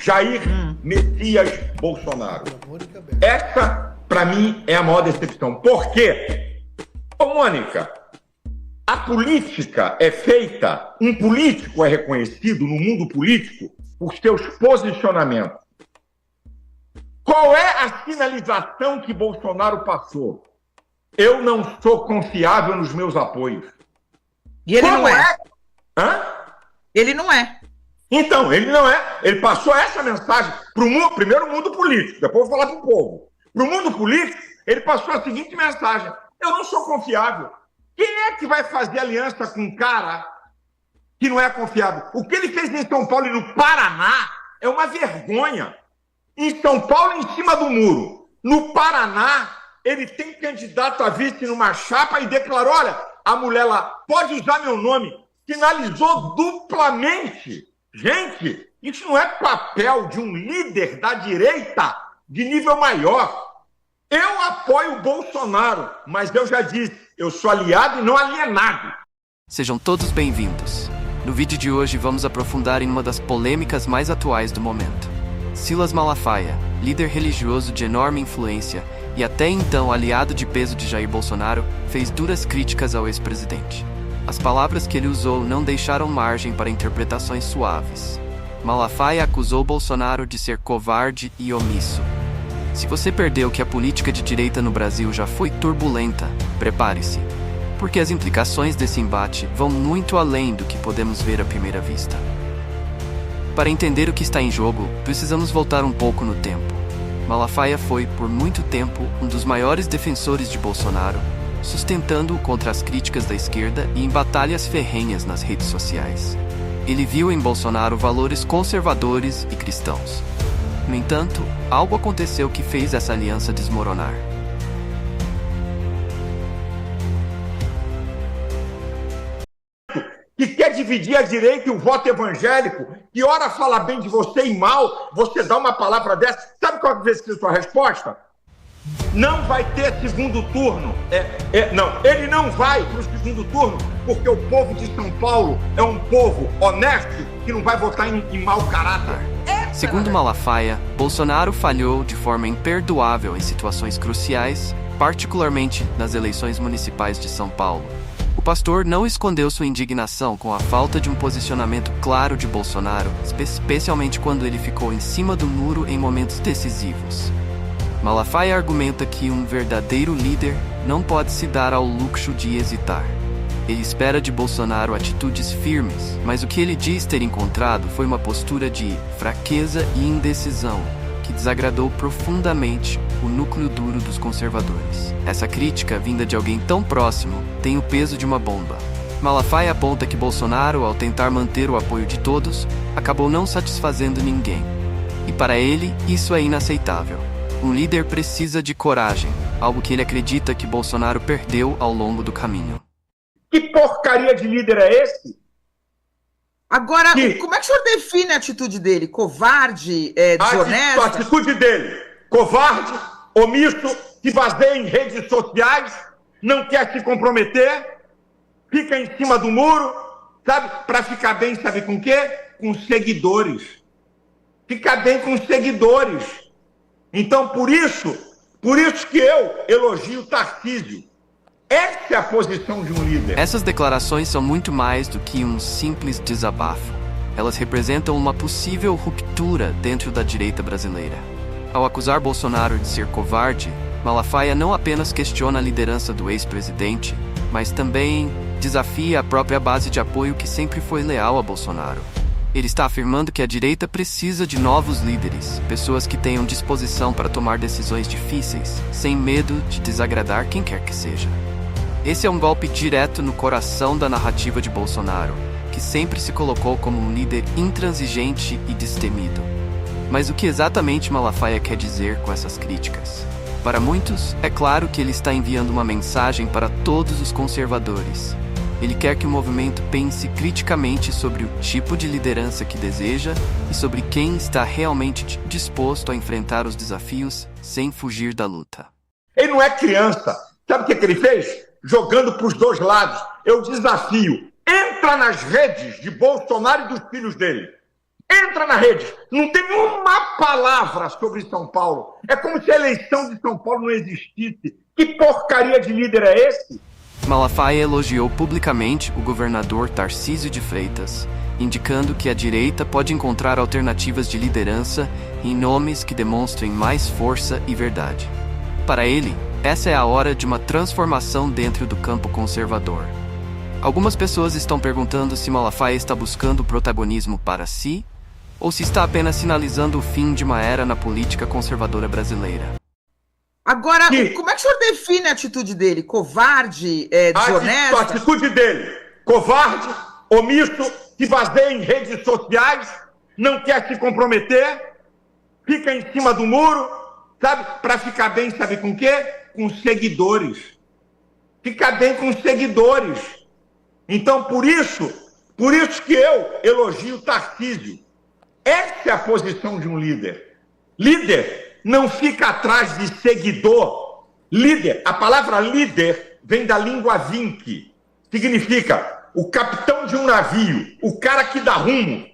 Jair Messias Bolsonaro. Essa, para mim, é a maior decepção. Por quê? Ô, Mônica, a política é feita, um político é reconhecido no mundo político por seus posicionamentos. Qual é a sinalização que Bolsonaro passou? Eu não sou confiável nos meus apoios. E ele não é. Hã? Ele não é. Então, ele não é. Ele passou essa mensagem para o mundo, primeiro o mundo político, depois eu vou falar para o povo. Para o mundo político, ele passou a seguinte mensagem: eu não sou confiável. Quem é que vai fazer aliança com um cara que não é confiável? O que ele fez em São Paulo e no Paraná é uma vergonha. Em São Paulo, em cima do muro. No Paraná, ele tem candidato a vice numa chapa e declarou: olha, a mulher lá pode usar meu nome. Sinalizou duplamente. Gente, isso não é papel de um líder da direita de nível maior. Eu apoio o Bolsonaro, mas eu já disse, eu sou aliado e não alienado. Sejam todos bem-vindos. No vídeo de hoje vamos aprofundar em uma das polêmicas mais atuais do momento. Silas Malafaia, líder religioso de enorme influência e até então aliado de peso de Jair Bolsonaro, fez duras críticas ao ex-presidente. As palavras que ele usou não deixaram margem para interpretações suaves. Malafaia acusou Bolsonaro de ser covarde e omisso. Se você perdeu que a política de direita no Brasil já foi turbulenta, prepare-se, porque as implicações desse embate vão muito além do que podemos ver à primeira vista. Para entender o que está em jogo, precisamos voltar um pouco no tempo. Malafaia foi, por muito tempo, um dos maiores defensores de Bolsonaro, sustentando-o contra as críticas da esquerda e em batalhas ferrenhas nas redes sociais. Ele viu em Bolsonaro valores conservadores e cristãos. No entanto, algo aconteceu que fez essa aliança desmoronar. Que quer dividir a direita e o voto evangélico, que ora fala bem de você e mal, você dá uma palavra dessa. Sabe qual vai ser a sua resposta? Não vai ter segundo turno. Não, ele não vai para o segundo turno, porque o povo de São Paulo é um povo honesto que não vai votar em mau caráter. Segundo Malafaia, Bolsonaro falhou de forma imperdoável em situações cruciais, particularmente nas eleições municipais de São Paulo. O pastor não escondeu sua indignação com a falta de um posicionamento claro de Bolsonaro, especialmente quando ele ficou em cima do muro em momentos decisivos. Malafaia argumenta que um verdadeiro líder não pode se dar ao luxo de hesitar. Ele espera de Bolsonaro atitudes firmes, mas o que ele diz ter encontrado foi uma postura de fraqueza e indecisão, que desagradou profundamente o núcleo duro dos conservadores. Essa crítica, vinda de alguém tão próximo, tem o peso de uma bomba. Malafaia aponta que Bolsonaro, ao tentar manter o apoio de todos, acabou não satisfazendo ninguém. E para ele, isso é inaceitável. Um líder precisa de coragem, algo que ele acredita que Bolsonaro perdeu ao longo do caminho. Que porcaria de líder é esse? Agora, como é que o senhor define a atitude dele? Covarde, desonesto? A atitude dele, covarde, omisso, se baseia em redes sociais, não quer se comprometer, fica em cima do muro, sabe? Para ficar bem, sabe com o quê? Com seguidores. Fica bem com seguidores. Então, por isso que eu elogio Tarcísio. Essa é a posição de um líder. Essas declarações são muito mais do que um simples desabafo. Elas representam uma possível ruptura dentro da direita brasileira. Ao acusar Bolsonaro de ser covarde, Malafaia não apenas questiona a liderança do ex-presidente, mas também desafia a própria base de apoio que sempre foi leal a Bolsonaro. Ele está afirmando que a direita precisa de novos líderes, pessoas que tenham disposição para tomar decisões difíceis, sem medo de desagradar quem quer que seja. Esse é um golpe direto no coração da narrativa de Bolsonaro, que sempre se colocou como um líder intransigente e destemido. Mas o que exatamente Malafaia quer dizer com essas críticas? Para muitos, é claro que ele está enviando uma mensagem para todos os conservadores. Ele quer que o movimento pense criticamente sobre o tipo de liderança que deseja e sobre quem está realmente disposto a enfrentar os desafios sem fugir da luta. Ele não é criança. Sabe o que ele fez? Jogando para os dois lados. Eu desafio. Entra nas redes de Bolsonaro e dos filhos dele. Entra na rede, não tem uma palavra sobre São Paulo. É como se a eleição de São Paulo não existisse. Que porcaria de líder é esse? Malafaia elogiou publicamente o governador Tarcísio de Freitas, indicando que a direita pode encontrar alternativas de liderança em nomes que demonstrem mais força e verdade. Para ele, essa é a hora de uma transformação dentro do campo conservador. Algumas pessoas estão perguntando se Malafaia está buscando protagonismo para si ou se está apenas sinalizando o fim de uma era na política conservadora brasileira. Agora, como é que o senhor define a atitude dele? Covarde, desonesto? A atitude dele, covarde, omisso, se baseia em redes sociais, não quer se comprometer, fica em cima do muro, sabe? Para ficar bem, sabe com o quê? Com seguidores. Fica bem com seguidores. Então, por isso que eu elogio Tarcísio. Essa é a posição de um líder. Líder não fica atrás de seguidor. Líder, a palavra líder vem da língua vinque. Significa o capitão de um navio, o cara que dá rumo.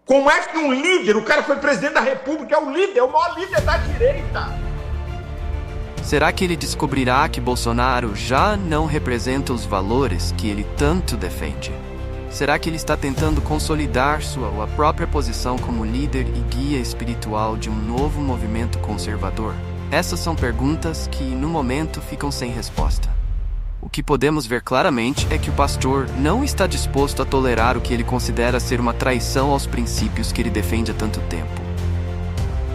Como é que um líder, o cara foi presidente da República, é o líder, é o maior líder da direita. Será que ele descobrirá que Bolsonaro já não representa os valores que ele tanto defende? Será que ele está tentando consolidar sua própria posição como líder e guia espiritual de um novo movimento conservador? Essas são perguntas que, no momento, ficam sem resposta. O que podemos ver claramente é que o pastor não está disposto a tolerar o que ele considera ser uma traição aos princípios que ele defende há tanto tempo.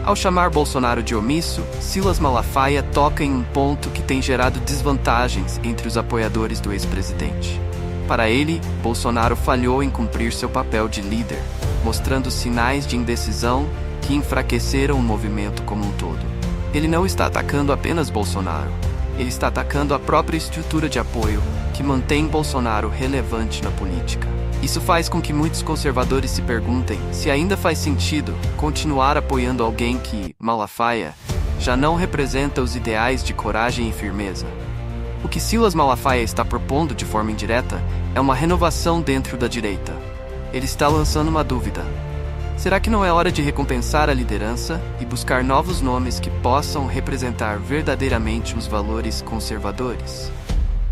Ao chamar Bolsonaro de omisso, Silas Malafaia toca em um ponto que tem gerado desvantagens entre os apoiadores do ex-presidente. Para ele, Bolsonaro falhou em cumprir seu papel de líder, mostrando sinais de indecisão que enfraqueceram o movimento como um todo. Ele não está atacando apenas Bolsonaro, ele está atacando a própria estrutura de apoio que mantém Bolsonaro relevante na política. Isso faz com que muitos conservadores se perguntem se ainda faz sentido continuar apoiando alguém que, Malafaia, já não representa os ideais de coragem e firmeza. O que Silas Malafaia está propondo de forma indireta é uma renovação dentro da direita. Ele está lançando uma dúvida. Será que não é hora de recompensar a liderança e buscar novos nomes que possam representar verdadeiramente os valores conservadores?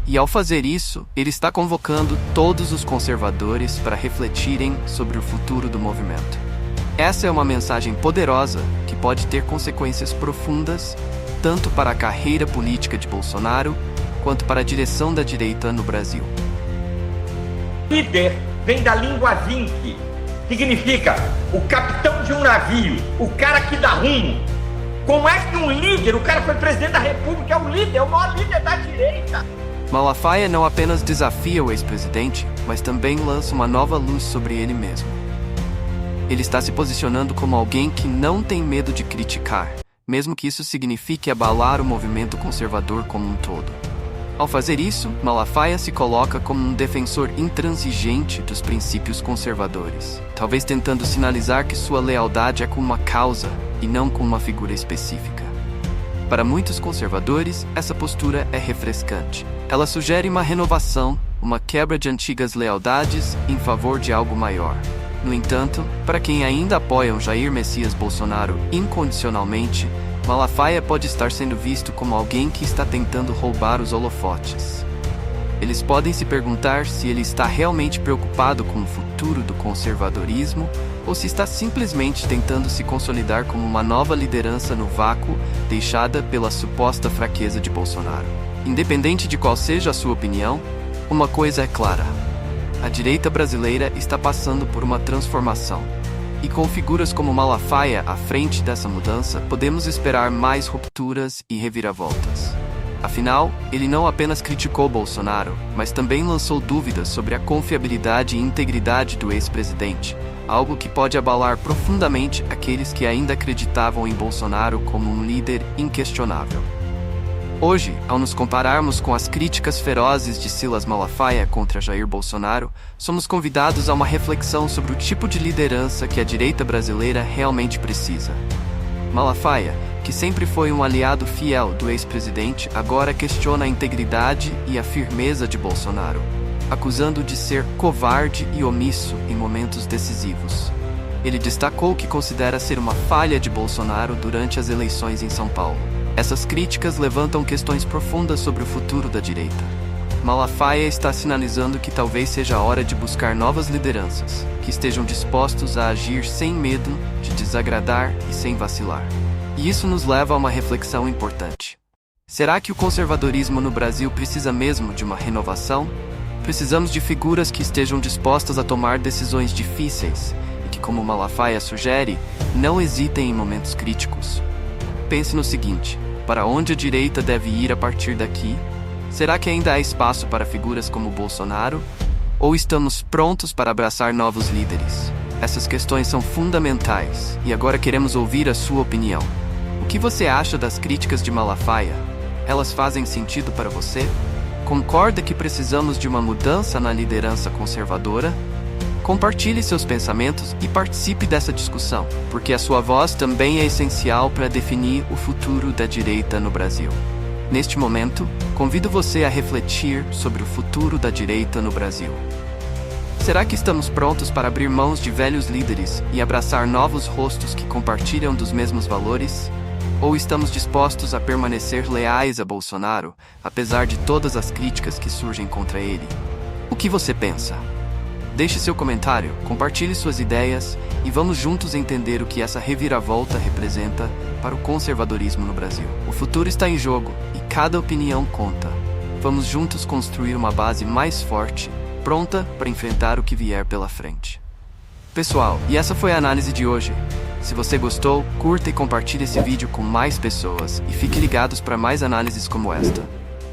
E ao fazer isso, ele está convocando todos os conservadores para refletirem sobre o futuro do movimento. Essa é uma mensagem poderosa que pode ter consequências profundas, tanto para a carreira política de Bolsonaro, quanto para a direção da direita no Brasil. Líder vem da língua vinque. Significa o capitão de um navio, o cara que dá rumo. Como é que um líder, o cara foi presidente da República, é o líder, é o maior líder da direita? Malafaia não apenas desafia o ex-presidente, mas também lança uma nova luz sobre ele mesmo. Ele está se posicionando como alguém que não tem medo de criticar, mesmo que isso signifique abalar o movimento conservador como um todo. Ao fazer isso, Malafaia se coloca como um defensor intransigente dos princípios conservadores, talvez tentando sinalizar que sua lealdade é com uma causa e não com uma figura específica. Para muitos conservadores, essa postura é refrescante. Ela sugere uma renovação, uma quebra de antigas lealdades em favor de algo maior. No entanto, para quem ainda apoia o Jair Messias Bolsonaro incondicionalmente, Malafaia pode estar sendo visto como alguém que está tentando roubar os holofotes. Eles podem se perguntar se ele está realmente preocupado com o futuro do conservadorismo ou se está simplesmente tentando se consolidar como uma nova liderança no vácuo deixada pela suposta fraqueza de Bolsonaro. Independente de qual seja a sua opinião, uma coisa é clara: a direita brasileira está passando por uma transformação. E com figuras como Malafaia à frente dessa mudança, podemos esperar mais rupturas e reviravoltas. Afinal, ele não apenas criticou Bolsonaro, mas também lançou dúvidas sobre a confiabilidade e integridade do ex-presidente, algo que pode abalar profundamente aqueles que ainda acreditavam em Bolsonaro como um líder inquestionável. Hoje, ao nos compararmos com as críticas ferozes de Silas Malafaia contra Jair Bolsonaro, somos convidados a uma reflexão sobre o tipo de liderança que a direita brasileira realmente precisa. Malafaia, que sempre foi um aliado fiel do ex-presidente, agora questiona a integridade e a firmeza de Bolsonaro, acusando-o de ser covarde e omisso em momentos decisivos. Ele destacou que considera ser uma falha de Bolsonaro durante as eleições em São Paulo. Essas críticas levantam questões profundas sobre o futuro da direita. Malafaia está sinalizando que talvez seja a hora de buscar novas lideranças, que estejam dispostos a agir sem medo de desagradar e sem vacilar. E isso nos leva a uma reflexão importante. Será que o conservadorismo no Brasil precisa mesmo de uma renovação? Precisamos de figuras que estejam dispostas a tomar decisões difíceis e que, como Malafaia sugere, não hesitem em momentos críticos. Pense no seguinte: para onde a direita deve ir a partir daqui? Será que ainda há espaço para figuras como Bolsonaro? Ou estamos prontos para abraçar novos líderes? Essas questões são fundamentais e agora queremos ouvir a sua opinião. O que você acha das críticas de Malafaia? Elas fazem sentido para você? Concorda que precisamos de uma mudança na liderança conservadora? Compartilhe seus pensamentos e participe dessa discussão, porque a sua voz também é essencial para definir o futuro da direita no Brasil. Neste momento, convido você a refletir sobre o futuro da direita no Brasil. Será que estamos prontos para abrir mãos de velhos líderes e abraçar novos rostos que compartilham dos mesmos valores? Ou estamos dispostos a permanecer leais a Bolsonaro, apesar de todas as críticas que surgem contra ele? O que você pensa? Deixe seu comentário, compartilhe suas ideias e vamos juntos entender o que essa reviravolta representa para o conservadorismo no Brasil. O futuro está em jogo e cada opinião conta. Vamos juntos construir uma base mais forte, pronta para enfrentar o que vier pela frente. Pessoal, e essa foi a análise de hoje. Se você gostou, curta e compartilhe esse vídeo com mais pessoas e fique ligados para mais análises como esta.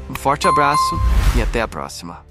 Um forte abraço e até a próxima.